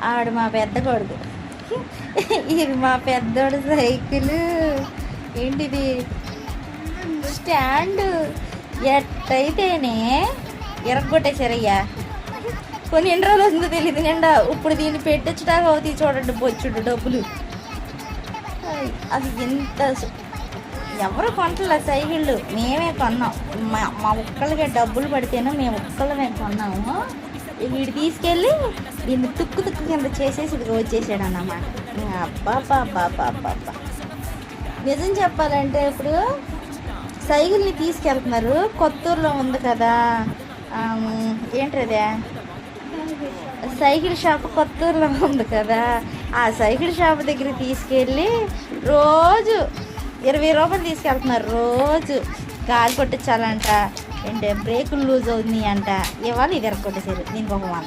ఆవిడ మా పెద్ద కొడుకు. ఇది మా పెద్దోడు సైకిల్. ఏంటిది స్టాండ్ ఎట్టయితేనే ఎరగొట్టేశారయ్యా. కొన్ని ఎన్ని రోజులు వస్తుందో తెలియదు నిండా. ఇప్పుడు దీన్ని పెట్టించడానికి అవుతాయి చూడండి బొచ్చుడు డబ్బులు. అది ఎంత ఎవరు కొనట్లే సైకిళ్ళు, మేమే కొన్నాం. మా ఒక్కళ్ళకే డబ్బులు పడితేనే మేము ఒక్కళ్ళమే కొన్నాము. వీడు తీసుకెళ్ళి దీన్ని తుక్కు కింద చేసేసి ఇది వచ్చేసాడు అన్నమాట. అబ్బా నిజం చెప్పాలంటే ఇప్పుడు సైకిల్ని తీసుకెళ్తున్నారు. కొత్తూరులో ఉంది కదా, ఏంటదే సైకిల్ షాప్ కొత్తూరులో ఉంది కదా, ఆ సైకిల్ షాప్ దగ్గర తీసుకెళ్ళి రోజు 20 రూపాయలు తీసుకెళ్తున్నారు. రోజు గాలి కొట్టించాలంట, ఏంటంటే బ్రేకులు లూజ్ అవుతుంది అంట. ఇవాళ ఇది ఎరగొట్టేసారు. దీనికి ఒక